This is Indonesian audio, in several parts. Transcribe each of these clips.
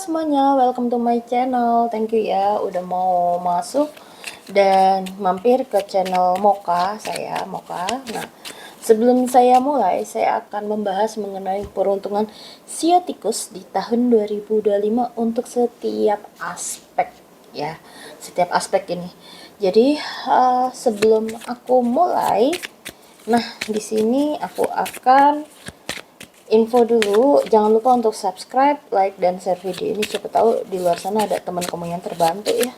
semuanya, welcome to my channel. Thank you ya udah mau masuk dan mampir ke channel Mocha, saya Mocha. Nah, sebelum saya mulai, saya akan membahas mengenai peruntungan sio tikus di tahun 2025 untuk setiap aspek ya. Setiap aspek ini. Jadi, sebelum aku mulai, nah di sini aku akan info dulu, jangan lupa untuk subscribe, like, dan share video ini. Siapa tahu di luar sana ada teman kamu yang terbantu ya.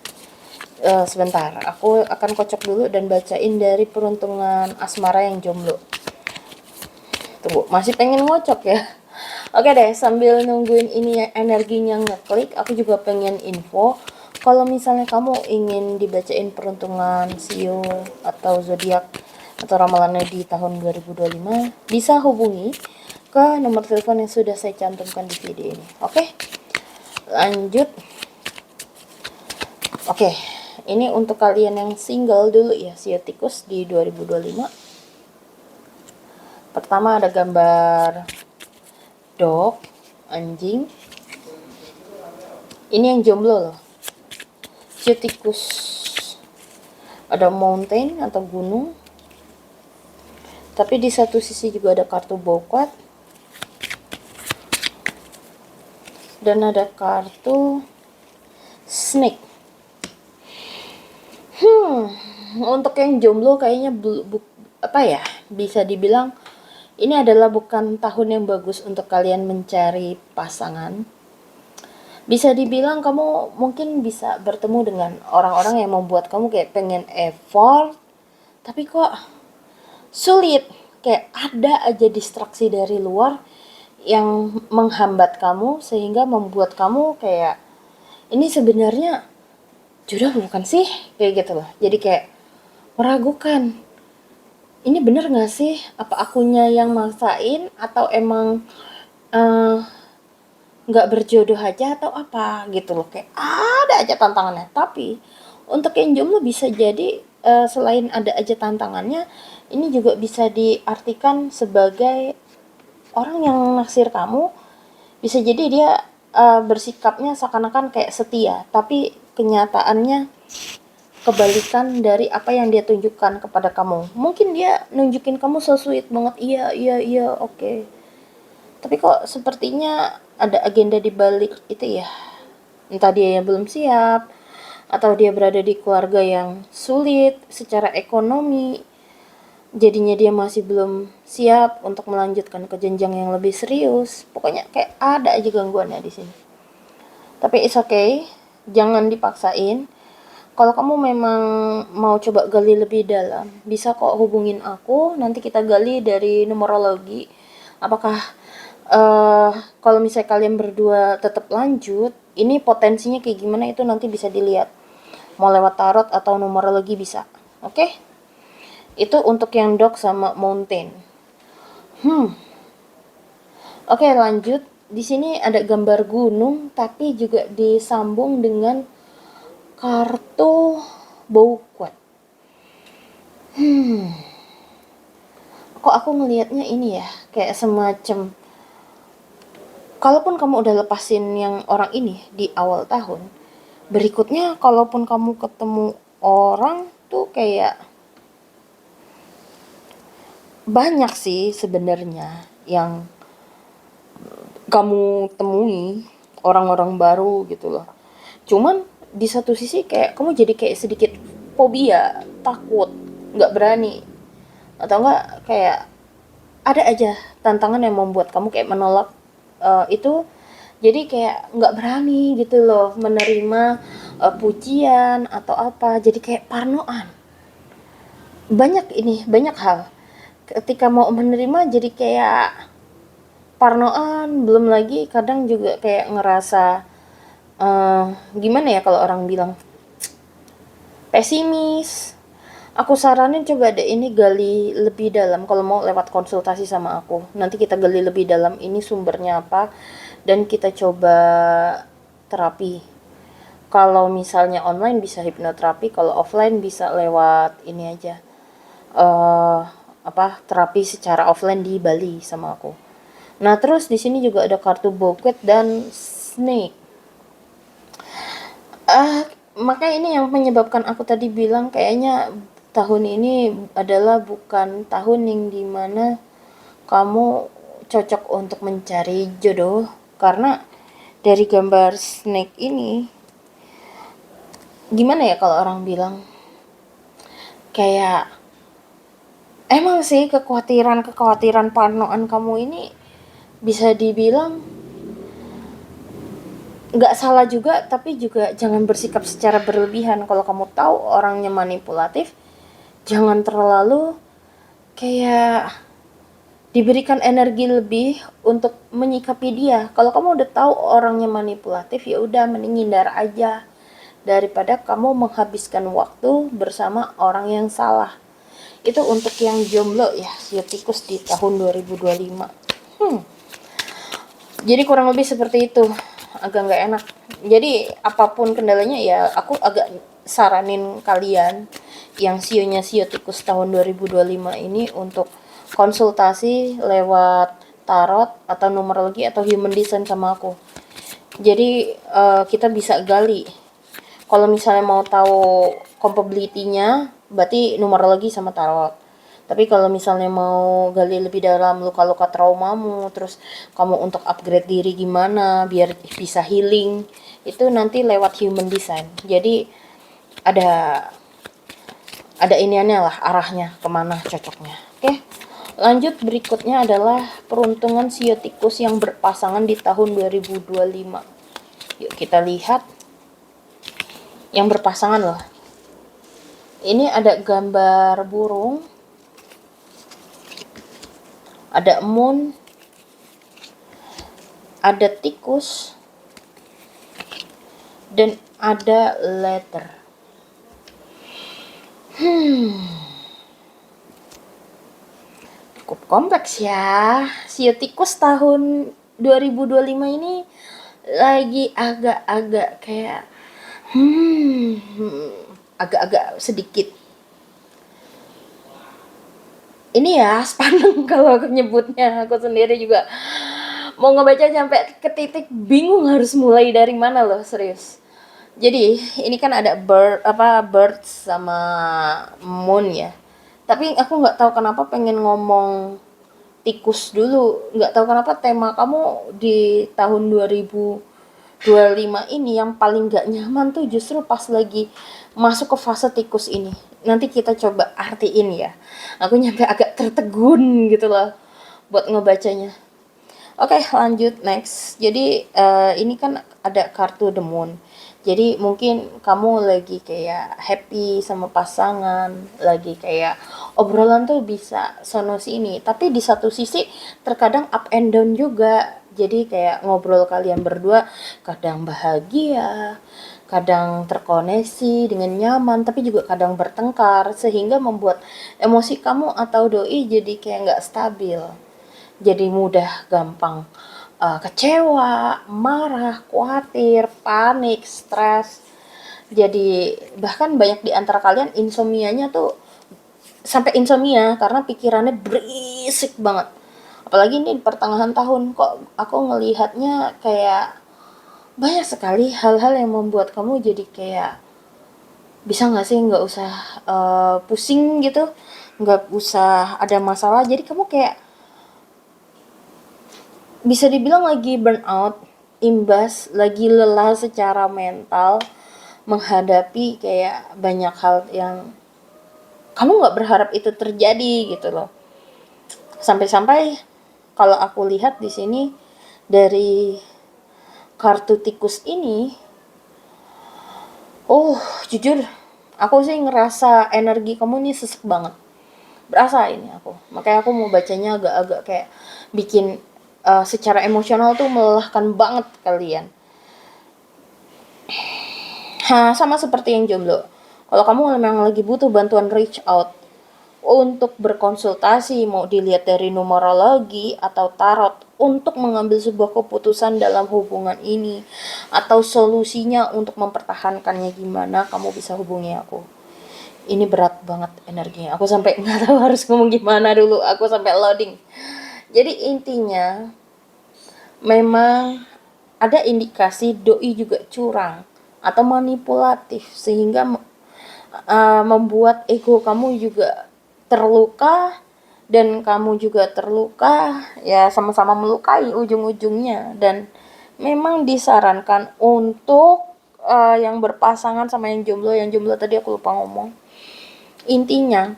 Sebentar, aku akan kocok dulu dan bacain dari peruntungan asmara yang jomblo. Tunggu, masih pengen ngocok ya. Oke deh, sambil nungguin ini energinya ngeklik, aku juga pengen info. Kalau misalnya kamu ingin dibacain peruntungan sio atau zodiak atau ramalannya di tahun 2025, bisa hubungi ke nomor telepon yang sudah saya cantumkan di video ini. Oke, lanjut. Oke, ini untuk kalian yang single dulu ya, sio tikus di 2025. Pertama ada gambar dog, anjing. Ini yang jomblo loh, sio tikus. Ada mountain atau gunung, tapi di satu sisi juga ada kartu bokot dan ada kartu snake. Untuk yang jomblo kayaknya apa ya, bisa dibilang ini adalah bukan tahun yang bagus untuk kalian mencari pasangan. Bisa dibilang kamu mungkin bisa bertemu dengan orang-orang yang membuat kamu kayak pengen effort, tapi kok sulit. Kayak ada aja distraksi dari luar yang menghambat kamu sehingga membuat kamu kayak ini sebenarnya jodoh bukan sih, kayak gitu loh. Jadi kayak meragukan, ini bener gak sih, apa akunya yang maksain atau emang nggak berjodoh aja atau apa gitu loh. Kayak ada aja tantangannya. Tapi untuk yang jomblo bisa jadi selain ada aja tantangannya, ini juga bisa diartikan sebagai orang yang naksir kamu. Bisa jadi dia bersikapnya seakan-akan kayak setia, tapi kenyataannya kebalikan dari apa yang dia tunjukkan kepada kamu. Mungkin dia nunjukin kamu so sweet banget, iya, oke. Tapi kok sepertinya ada agenda di balik itu ya. Entah dia yang belum siap, atau dia berada di keluarga yang sulit secara ekonomi. Jadinya dia masih belum siap untuk melanjutkan ke jenjang yang lebih serius. Pokoknya kayak ada aja gangguannya di sini. Tapi it's okay, jangan dipaksain. Kalau kamu memang mau coba gali lebih dalam, bisa kok hubungin aku. Nanti kita gali dari numerologi. Apakah kalau misalnya kalian berdua tetap lanjut, ini potensinya kayak gimana itu nanti bisa dilihat. Mau lewat tarot atau numerologi bisa. Oke? Itu untuk yang dog sama mountain. Oke, lanjut. Di sini ada gambar gunung tapi juga disambung dengan kartu bokot. Kok aku ngelihatnya ini ya, kayak semacam kalaupun kamu udah lepasin yang orang ini di awal tahun, berikutnya kalaupun kamu ketemu orang tuh kayak banyak sih sebenarnya yang kamu temui, orang-orang baru gitu loh. Cuman di satu sisi kayak kamu jadi kayak sedikit fobia, takut, nggak berani, atau enggak kayak ada aja tantangan yang membuat kamu kayak menolak itu. Jadi kayak nggak berani gitu loh menerima pujian atau apa, jadi kayak parnoan. Banyak hal ketika mau menerima jadi kayak parnoan. Belum lagi kadang juga kayak ngerasa gimana ya kalau orang bilang, pesimis. Aku saranin coba deh ini gali lebih dalam kalau mau lewat konsultasi sama aku. Nanti kita gali lebih dalam ini sumbernya apa dan kita coba terapi. Kalau misalnya online bisa hipnoterapi, kalau offline bisa lewat ini aja. Terapi secara offline di Bali sama aku. Nah, terus di sini juga ada kartu bokeh dan snake. Makanya ini yang menyebabkan aku tadi bilang kayaknya tahun ini adalah bukan tahun yang dimana kamu cocok untuk mencari jodoh, karena dari gambar snake ini, gimana ya kalau orang bilang, kayak emang sih kekhawatiran parnoan kamu ini bisa dibilang nggak salah juga, tapi juga jangan bersikap secara berlebihan. Kalau kamu tahu orangnya manipulatif, jangan terlalu kayak diberikan energi lebih untuk menyikapi dia. Kalau kamu udah tahu orangnya manipulatif, ya udah mending hindar aja daripada kamu menghabiskan waktu bersama orang yang salah. Itu untuk yang jomblo ya, sio tikus di tahun 2025. Jadi kurang lebih seperti itu, agak nggak enak. Jadi apapun kendalanya ya aku agak saranin kalian yang sionya sio tikus tahun 2025 ini untuk konsultasi lewat tarot atau numerologi atau human design sama aku. Jadi kita bisa gali. Kalau misalnya mau tahu compatibility-nya, berarti numerologi sama tarot. Tapi kalau misalnya mau gali lebih dalam luka-luka traumamu, terus kamu untuk upgrade diri gimana biar bisa healing, itu nanti lewat human design. Jadi ada iniannya lah, arahnya kemana cocoknya. Oke, lanjut berikutnya adalah peruntungan sio tikus yang berpasangan di tahun 2025. Yuk kita lihat yang berpasangan loh. Ini ada gambar burung, ada moon, ada tikus, dan ada letter. Cukup kompleks ya. Sio tikus tahun 2025 ini lagi agak-agak kayak agak-agak sedikit ini ya, sepaneng kalau aku nyebutnya. Aku sendiri juga mau ngebaca sampai ke titik bingung harus mulai dari mana loh, serius. Jadi ini kan ada bird sama moon ya. Tapi aku nggak tahu kenapa pengen ngomong tikus dulu. Nggak tahu kenapa tema kamu di tahun 2025 ini yang paling nggak nyaman tuh justru pas lagi masuk ke fase tikus ini. Nanti kita coba artiin ya. Aku nyampe agak tertegun gitu loh buat ngebacanya. Oke, lanjut next. Jadi ini kan ada kartu The Moon. Jadi mungkin kamu lagi kayak happy sama pasangan, lagi kayak obrolan tuh bisa sono sini. Tapi di satu sisi terkadang up and down juga. Jadi kayak ngobrol kalian berdua kadang bahagia, kadang terkoneksi dengan nyaman, tapi juga kadang bertengkar sehingga membuat emosi kamu atau doi jadi kayak nggak stabil. Jadi mudah gampang kecewa, marah, khawatir, panik, stres. Jadi bahkan banyak di antara kalian insomnianya tuh sampai insomnia karena pikirannya berisik banget. Apalagi ini di pertengahan tahun kok aku ngelihatnya kayak banyak sekali hal-hal yang membuat kamu jadi kayak bisa nggak sih nggak usah pusing gitu, nggak usah ada masalah. Jadi kamu kayak bisa dibilang lagi burnout, imbas, lagi lelah secara mental, menghadapi kayak banyak hal yang kamu nggak berharap itu terjadi gitu loh. Sampai-sampai kalau aku lihat di sini dari kartu tikus ini, jujur aku sih ngerasa energi kamu nih sesek banget. Berasa ini aku. Makanya aku mau bacanya agak-agak kayak bikin secara emosional tuh melelahkan banget kalian. Sama seperti yang jomblo. Kalau kamu memang lagi butuh bantuan reach out untuk berkonsultasi, mau dilihat dari numerologi atau tarot untuk mengambil sebuah keputusan dalam hubungan ini atau solusinya untuk mempertahankannya gimana, kamu bisa hubungi aku. Ini berat banget energinya. Aku sampai nggak tahu harus ngomong gimana dulu. Aku sampai loading. Jadi intinya memang ada indikasi doi juga curang atau manipulatif, sehingga membuat ego kamu juga terluka dan kamu juga terluka, ya sama-sama melukai ujung-ujungnya. Dan memang disarankan untuk yang berpasangan sama yang jomblo tadi aku lupa ngomong. Intinya,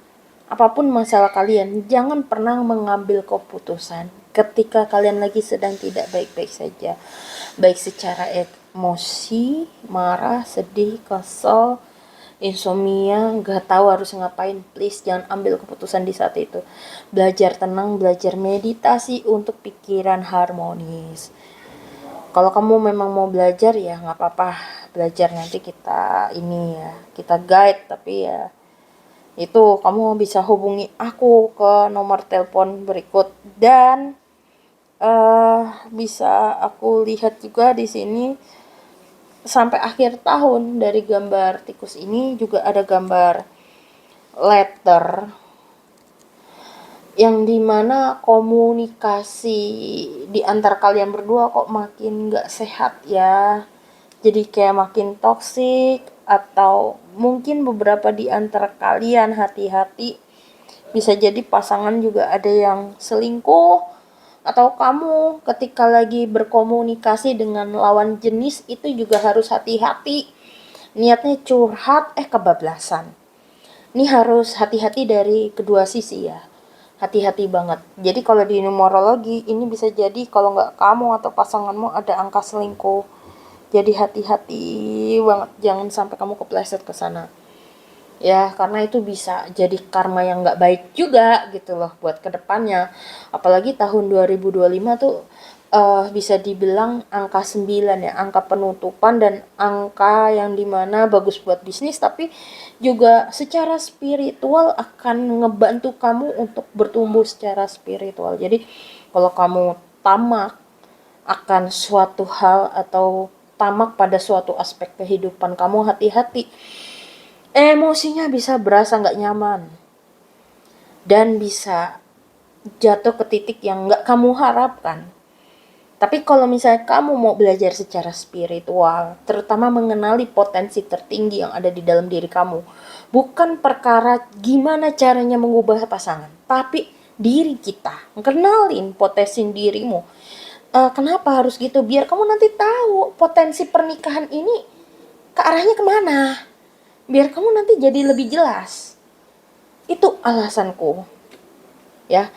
apapun masalah kalian, jangan pernah mengambil keputusan ketika kalian lagi sedang tidak baik-baik saja. Baik secara emosi, marah, sedih, kesel, insomnia, nggak tahu harus ngapain, please jangan ambil keputusan di saat itu. Belajar tenang, belajar meditasi untuk pikiran harmonis. Kalau kamu memang mau belajar ya nggak apa-apa, belajar, nanti kita ini ya, kita guide, tapi ya itu kamu bisa hubungi aku ke nomor telepon berikut. Dan bisa aku lihat juga di sini sampai akhir tahun, dari gambar tikus ini juga ada gambar letter yang dimana komunikasi di antara kalian berdua kok makin gak sehat ya, jadi kayak makin toksik. Atau mungkin beberapa di antara kalian, hati-hati, bisa jadi pasangan juga ada yang selingkuh, atau kamu ketika lagi berkomunikasi dengan lawan jenis itu juga harus hati-hati, niatnya curhat kebablasan. Ini harus hati-hati dari kedua sisi ya, hati-hati banget. Jadi kalau di numerologi ini bisa jadi kalau nggak kamu atau pasanganmu ada angka selingkuh, jadi hati-hati banget, jangan sampai kamu kepleset ke sana ya, karena itu bisa jadi karma yang nggak baik juga gitu loh buat kedepannya. Apalagi tahun 2025 tuh bisa dibilang angka 9 ya, angka penutupan, dan angka yang dimana bagus buat bisnis, tapi juga secara spiritual akan ngebantu kamu untuk bertumbuh secara spiritual. Jadi kalau kamu tamak akan suatu hal atau tamak pada suatu aspek kehidupan kamu, hati-hati, emosinya bisa berasa nggak nyaman dan bisa jatuh ke titik yang nggak kamu harapkan. Tapi kalau misalnya kamu mau belajar secara spiritual, terutama mengenali potensi tertinggi yang ada di dalam diri kamu, bukan perkara gimana caranya mengubah pasangan, tapi diri kita, kenalin potensi dirimu. Kenapa harus gitu? Biar kamu nanti tahu potensi pernikahan ini ke arahnya kemana, biar kamu nanti jadi lebih jelas. Itu alasanku ya.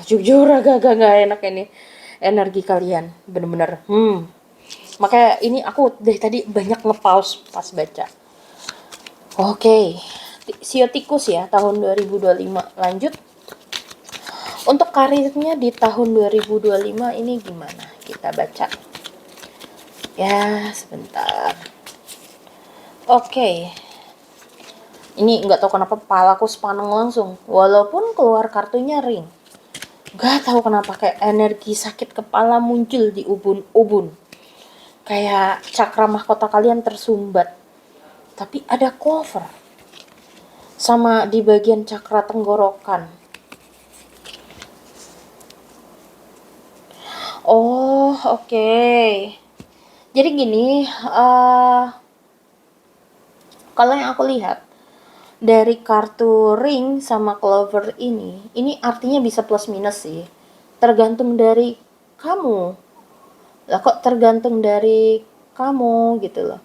Jujur agak-agak gak enak ini energi kalian, bener-bener. Makanya ini aku dari tadi banyak nge-pause pas baca. Oke, Sio tikus ya, tahun 2025. Lanjut. Untuk karirnya di tahun 2025 ini gimana? Kita baca. Ya, sebentar. Oke. Ini nggak tahu kenapa kepalaku sepaneng langsung, walaupun keluar kartunya ring. Nggak tahu kenapa kayak energi sakit kepala muncul di ubun-ubun. Kayak cakra mahkota kalian tersumbat. Tapi ada clover. Sama di bagian cakra tenggorokan. Oh, oke. Jadi gini, kalau yang aku lihat dari kartu ring sama clover ini artinya bisa plus minus sih. Tergantung dari kamu. Lah kok tergantung dari kamu gitu loh.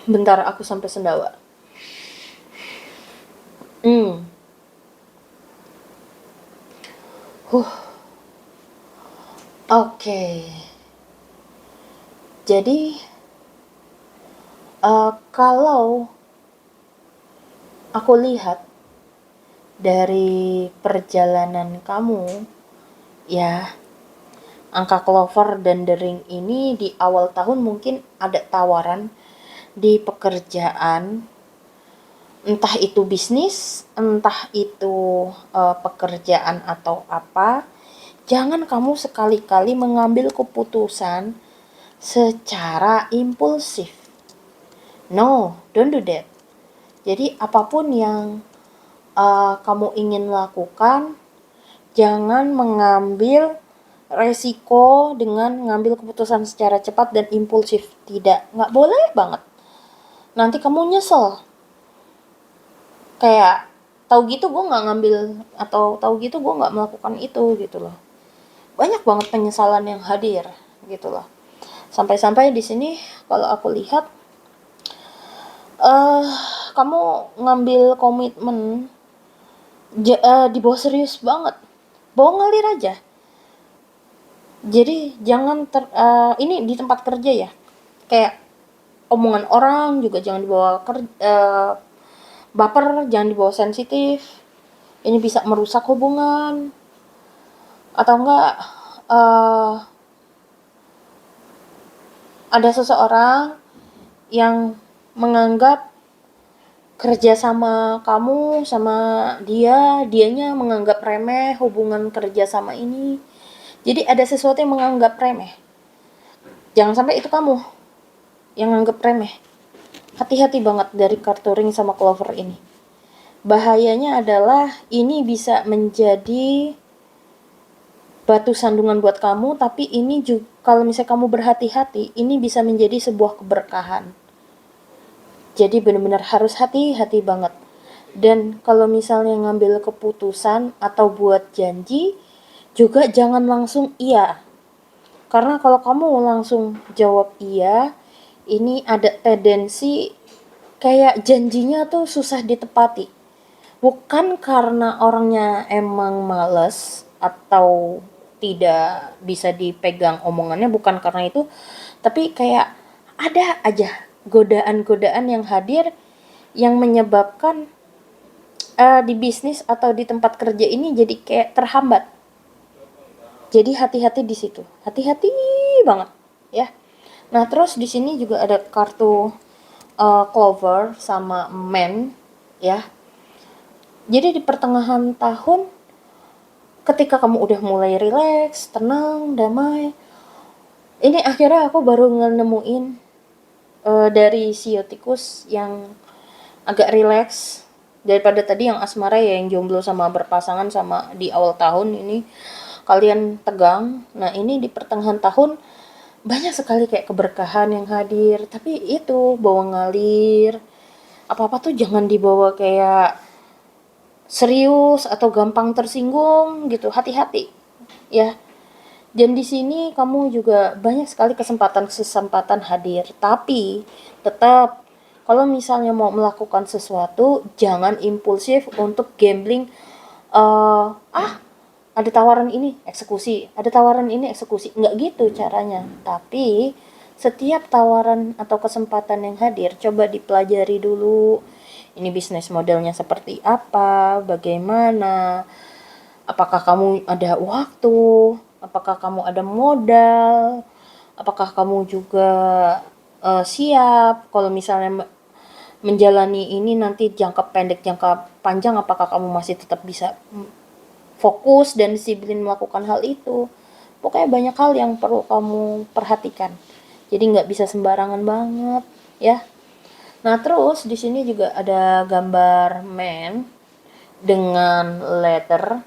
Bentar, aku sampai sendawa. Oke. Jadi kalau aku lihat dari perjalanan kamu ya, angka clover dan the ring ini di awal tahun mungkin ada tawaran di pekerjaan, entah itu bisnis, entah itu pekerjaan atau apa. Jangan kamu sekali-kali mengambil keputusan secara impulsif. No, don't do that. Jadi apapun yang kamu ingin lakukan, jangan mengambil resiko dengan ngambil keputusan secara cepat dan impulsif. Tidak, nggak boleh banget. Nanti kamu nyesel. Kayak tahu gitu gue nggak ngambil, atau tahu gitu gue nggak melakukan itu gitu loh. Banyak banget penyesalan yang hadir gitu loh. Sampai-sampai di sini kalau aku lihat eh kamu ngambil komitmen di bawah serius banget, bawa ngalir aja. Jadi jangan ini di tempat kerja ya, kayak omongan orang juga jangan dibawa baper, jangan dibawa sensitif. Ini bisa merusak hubungan, atau enggak eh ada seseorang yang menganggap kerja sama kamu sama dianya menganggap remeh hubungan kerja sama ini. Jadi ada sesuatu yang menganggap remeh. Jangan sampai itu kamu yang anggap remeh. Hati-hati banget dari kartu ring sama clover ini. Bahayanya adalah ini bisa menjadi batu sandungan buat kamu, tapi ini juga kalau misalnya kamu berhati-hati, ini bisa menjadi sebuah keberkahan. Jadi benar-benar harus hati-hati banget. Dan kalau misalnya ngambil keputusan atau buat janji, juga jangan langsung iya. Karena kalau kamu langsung jawab iya, ini ada tendensi kayak janjinya tuh susah ditepati. Bukan karena orangnya emang males atau tidak bisa dipegang omongannya, bukan karena itu, tapi kayak ada aja godaan-godaan yang hadir yang menyebabkan di bisnis atau di tempat kerja ini jadi kayak terhambat. Jadi hati-hati di situ, hati-hati banget ya. Nah terus di sini juga ada kartu clover sama man ya. Jadi di pertengahan tahun, ketika kamu udah mulai rileks, tenang, damai, ini akhirnya aku baru nemuin dari sio tikus yang agak rileks daripada tadi yang asmara ya, yang jomblo sama berpasangan sama di awal tahun ini kalian tegang. Nah ini di pertengahan tahun banyak sekali kayak keberkahan yang hadir, tapi itu bawa ngalir. Apa-apa tuh jangan dibawa kayak serius atau gampang tersinggung gitu, hati-hati ya. Dan di sini kamu juga banyak sekali kesempatan-kesempatan hadir, tapi tetap kalau misalnya mau melakukan sesuatu jangan impulsif untuk gambling. Ada tawaran ini eksekusi, ada tawaran ini eksekusi, nggak gitu caranya. Tapi setiap tawaran atau kesempatan yang hadir coba dipelajari dulu, ini bisnis modelnya seperti apa, bagaimana, apakah kamu ada waktu, apakah kamu ada modal, apakah kamu juga siap kalau misalnya menjalani ini nanti jangka pendek jangka panjang, apakah kamu masih tetap bisa fokus dan disiplin melakukan hal itu. Pokoknya banyak hal yang perlu kamu perhatikan. Jadi nggak bisa sembarangan banget ya. Nah terus di sini juga ada gambar man dengan letter.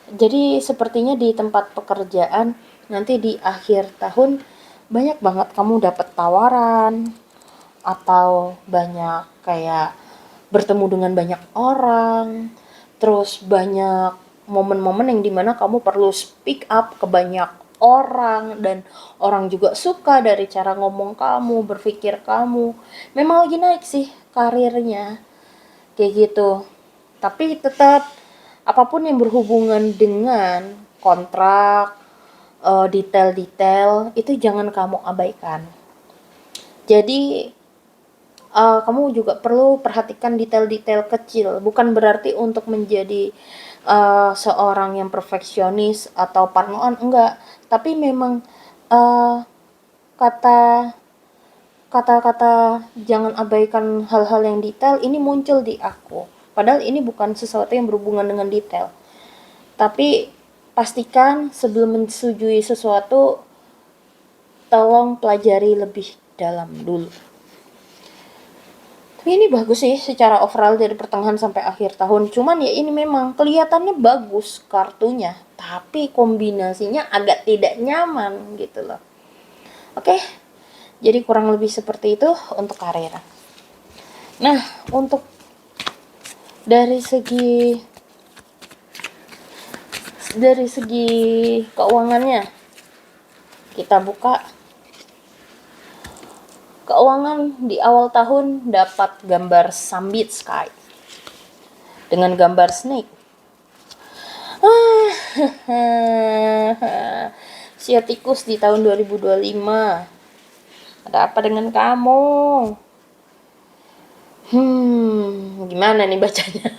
Jadi sepertinya di tempat pekerjaan nanti di akhir tahun banyak banget kamu dapat tawaran atau banyak kayak bertemu dengan banyak orang, terus banyak momen-momen yang dimana kamu perlu speak up ke banyak orang dan orang juga suka dari cara ngomong kamu, berpikir kamu. Memang lagi naik sih karirnya kayak gitu, tapi tetap apapun yang berhubungan dengan kontrak, detail-detail itu jangan kamu abaikan. Jadi kamu juga perlu perhatikan detail-detail kecil, bukan berarti untuk menjadi seorang yang perfeksionis atau parnoan, enggak, tapi memang uh, kata kata-kata jangan abaikan hal-hal yang detail ini muncul di aku, padahal ini bukan sesuatu yang berhubungan dengan detail, tapi pastikan sebelum menyetujui sesuatu tolong pelajari lebih dalam dulu. Tapi ini bagus sih secara overall dari pertengahan sampai akhir tahun. Cuman ya ini memang kelihatannya bagus kartunya, tapi kombinasinya agak tidak nyaman gitu loh. Oke, jadi kurang lebih seperti itu untuk karir. Nah, untuk dari segi keuangannya, kita buka keuangan di awal tahun dapat gambar Summit Sky dengan gambar snake. Sia tikus di tahun 2025. Ada apa dengan kamu? Gimana nih bacanya?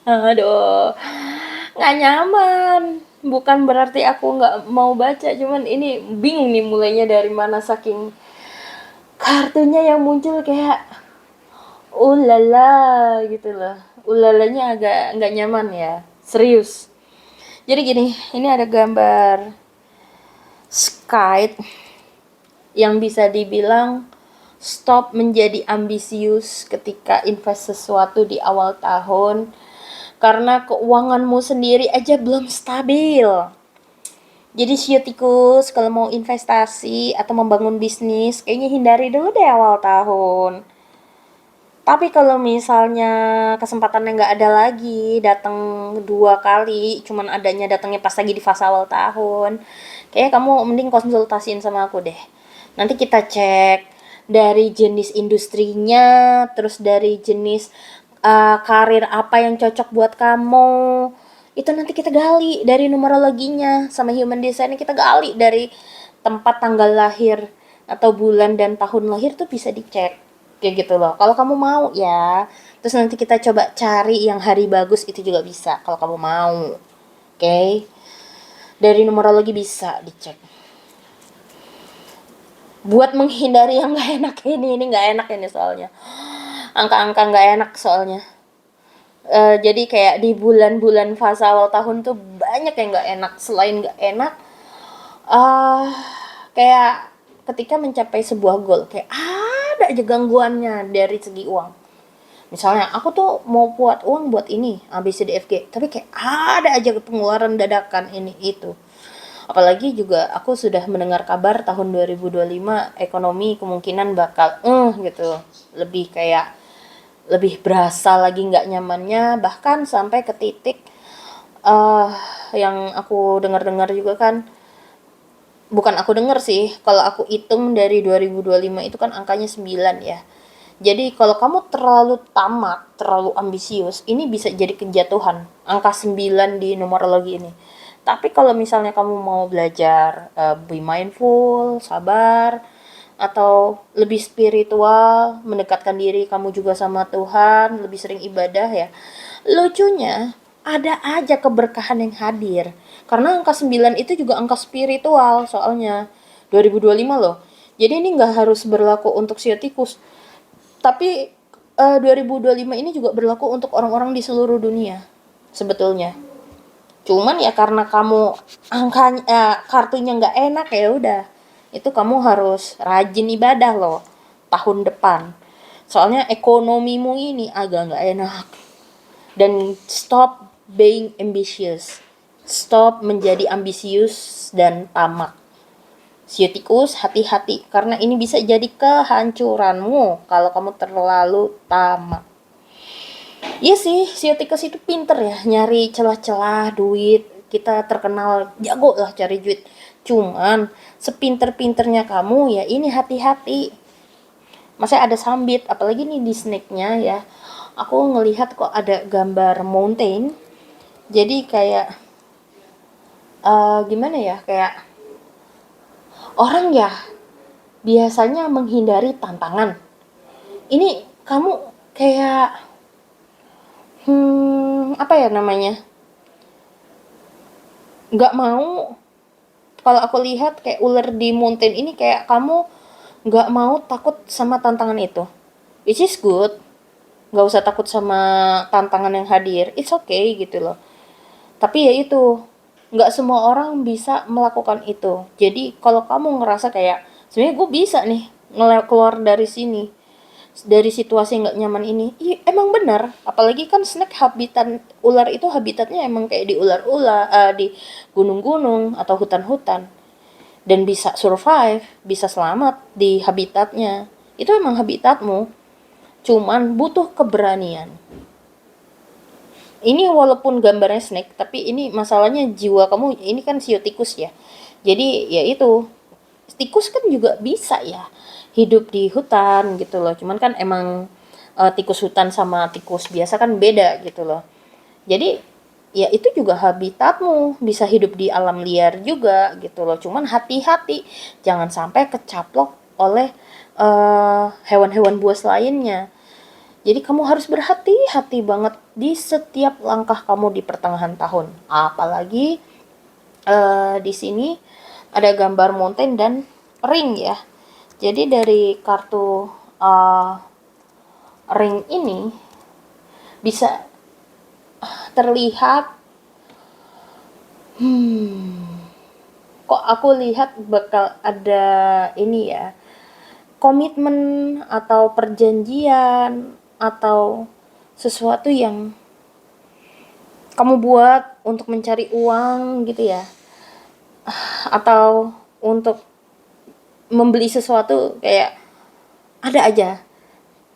Aduh, nggak nyaman. Bukan berarti aku nggak mau baca, cuman ini bingung nih mulainya dari mana saking kartunya yang muncul kayak ulala gitu loh. Ulalanya agak nggak nyaman ya, serius. Jadi gini, ini ada gambar Sky yang bisa dibilang stop menjadi ambisius ketika invest sesuatu di awal tahun karena keuanganmu sendiri aja belum stabil. Jadi shio tikus kalau mau investasi atau membangun bisnis kayaknya hindari dulu deh awal tahun. Tapi kalau misalnya kesempatannya nggak ada lagi, datang 2 kali, cuman adanya datangnya pas lagi di fase awal tahun, kayaknya kamu mending konsultasiin sama aku deh. Nanti kita cek dari jenis industrinya, terus dari jenis karir apa yang cocok buat kamu. Itu nanti kita gali dari numerologinya sama human design kita gali dari tempat tanggal lahir atau bulan dan tahun lahir tuh bisa dicek kayak gitu loh. Kalau kamu mau ya, terus nanti kita coba cari yang hari bagus itu juga bisa kalau kamu mau. Oke. Dari numerologi bisa dicek. Buat menghindari yang nggak enak ini nggak enak ini soalnya. Angka-angka nggak enak soalnya. Jadi kayak di bulan-bulan fase awal tahun tuh banyak yang nggak enak. Selain nggak enak, uh, kayak ketika mencapai sebuah goal kayak ada aja gangguannya dari segi uang. Misalnya aku tuh mau buat uang buat ini A B C D F G, tapi kayak ada aja pengeluaran dadakan ini itu. Apalagi juga aku sudah mendengar kabar tahun 2025 ekonomi kemungkinan bakal gitu. Lebih kayak lebih berasa lagi nggak nyamannya, bahkan sampai ke titik uh, yang aku dengar-dengar juga kan, bukan aku dengar sih, kalau aku hitung dari 2025 itu kan angkanya 9 ya. Jadi kalau kamu terlalu tamak, terlalu ambisius, ini bisa jadi kejatuhan. Angka 9 di numerologi ini. Tapi kalau misalnya kamu mau belajar be mindful, sabar, atau lebih spiritual, mendekatkan diri kamu juga sama Tuhan, lebih sering ibadah ya. Lucunya, ada aja keberkahan yang hadir. Karena angka 9 itu juga angka spiritual soalnya. 2025 loh. Jadi ini nggak harus berlaku untuk siotikus. Tapi 2025 ini juga berlaku untuk orang-orang di seluruh dunia sebetulnya. Cuman ya karena kamu angkanya kartunya nggak enak ya udah. Itu kamu harus rajin ibadah loh tahun depan. Soalnya ekonomimu ini agak nggak enak. Dan stop being ambitious. Stop menjadi ambisius dan tamak. Siotikus, hati-hati karena ini bisa jadi kehancuranmu kalau kamu terlalu tamak. Iya sih, siotikus itu pinter ya nyari celah-celah duit. Kita terkenal jago lah cari duit. Cuman sepinter-pinternya kamu ya ini hati-hati. Masih ada sambit, apalagi nih di snake-nya ya. Aku ngelihat kok ada gambar mountain. Jadi kayak gimana ya? Kayak orang ya biasanya menghindari tantangan. Ini kamu kayak apa ya namanya? Nggak mau, kalau aku lihat kayak ular di mountain ini kayak kamu nggak mau takut sama tantangan itu. Which is good. Nggak usah takut sama tantangan yang hadir. It's okay gitu loh. Tapi ya itu, nggak semua orang bisa melakukan itu. Jadi kalau kamu ngerasa kayak sebenarnya gue bisa nih keluar dari sini, dari situasi nggak nyaman ini. Iya, emang benar, apalagi kan snake habitat ular itu habitatnya emang kayak di ular-ular, di gunung-gunung atau hutan-hutan, dan bisa survive, bisa selamat di habitatnya. Itu emang habitatmu, cuman butuh keberanian. Ini walaupun gambarnya snake, tapi ini masalahnya jiwa kamu, ini kan sio tikus ya. Jadi ya itu, tikus kan juga bisa ya hidup di hutan gitu loh. Cuman kan emang tikus hutan sama tikus biasa kan beda gitu loh. Jadi ya itu juga habitatmu, bisa hidup di alam liar juga gitu loh. Cuman hati-hati, jangan sampai kecaplok oleh hewan-hewan buas lainnya. Jadi kamu harus berhati-hati banget di setiap langkah kamu di pertengahan tahun. Apalagi di sini ada gambar mountain dan ring ya. Jadi dari kartu ring ini bisa terlihat, kok aku lihat bakal ada ini ya, komitmen atau perjanjian atau sesuatu yang kamu buat untuk mencari uang gitu ya, atau untuk membeli sesuatu, kayak ada aja.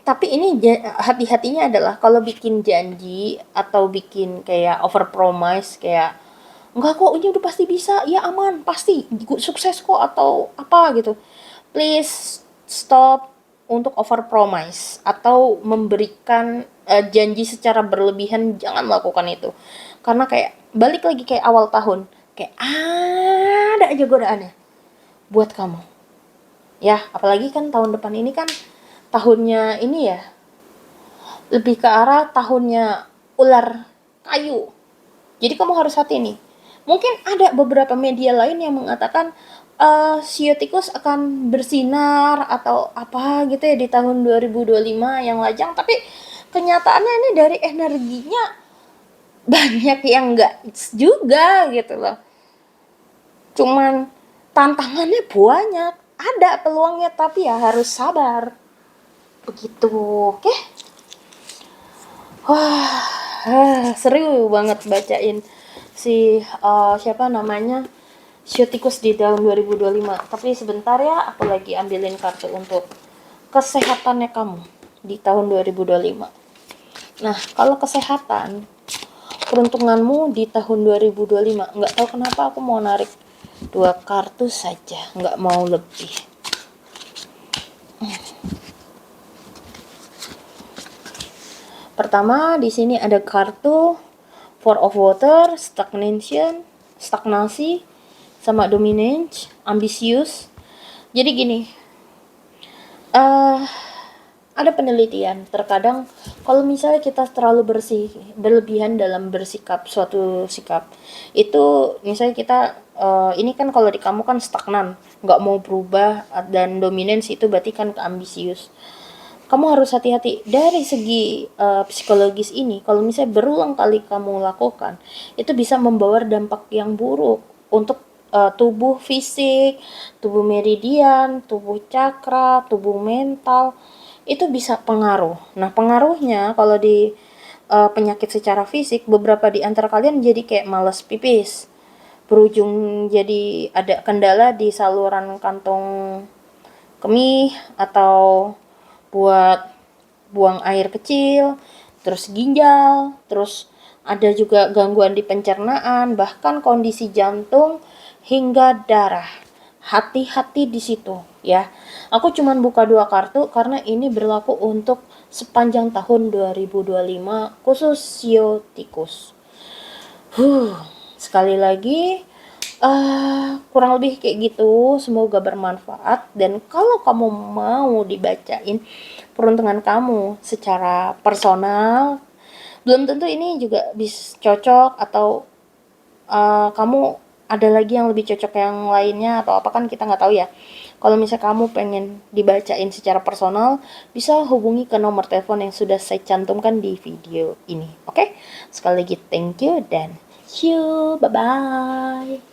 Tapi ini hati-hatinya adalah kalau bikin janji atau bikin kayak over promise, kayak enggak kok ini udah pasti bisa, ya aman, pasti sukses kok atau apa gitu. Please stop untuk over promise atau memberikan janji secara berlebihan, jangan melakukan itu. Karena kayak balik lagi kayak awal tahun, kayak ada aja godaannya buat kamu. Ya, apalagi kan tahun depan ini kan tahunnya ini ya, lebih ke arah tahunnya ular kayu. Jadi kamu harus hati nih. Mungkin ada beberapa media lain yang mengatakan sio tikus akan bersinar atau apa gitu ya di tahun 2025 yang lajang, tapi kenyataannya ini dari energinya banyak yang enggak juga gitu loh. Cuman tantangannya banyak, ada peluangnya tapi ya harus sabar. Begitu, oke? Wah, seru banget bacain si siapa namanya, sio tikus di tahun 2025. Tapi sebentar ya, aku lagi ambilin kartu untuk kesehatannya kamu di tahun 2025. Nah, kalau kesehatan, peruntunganmu di tahun 2025, nggak tahu kenapa aku mau narik 2 kartu saja, nggak mau lebih. Pertama, di sini ada kartu Four of Water, stagnasi, sama dominance, ambisius. Jadi gini, ada penelitian, terkadang kalau misalnya kita terlalu berlebihan dalam bersikap suatu sikap, itu misalnya kita ini kan kalau di kamu kan stagnan, nggak mau berubah, dan dominance itu berarti kan ambisius. Kamu harus hati-hati dari segi psikologis ini. Kalau misalnya berulang kali kamu lakukan, itu bisa membawa dampak yang buruk untuk tubuh fisik, tubuh meridian, tubuh cakra, tubuh mental. Itu bisa pengaruh. Nah, pengaruhnya kalau di penyakit secara fisik, beberapa di antara kalian jadi kayak malas pipis, berujung jadi ada kendala di saluran kantong kemih atau buat buang air kecil, terus ginjal, terus ada juga gangguan di pencernaan, bahkan kondisi jantung hingga darah. Hati-hati di situ ya. Aku cuman buka 2 kartu karena ini berlaku untuk sepanjang tahun 2025 khusus sio tikus. Sekali lagi kurang lebih kayak gitu, semoga bermanfaat. Dan kalau kamu mau dibacain peruntungan kamu secara personal, belum tentu ini juga bisa cocok, atau kamu ada lagi yang lebih cocok yang lainnya atau apa, kan kita nggak tahu ya. Kalau misalnya kamu pengen dibacain secara personal, bisa hubungi ke nomor telepon yang sudah saya cantumkan di video ini. Oke? Sekali lagi thank you dan see you, bye bye.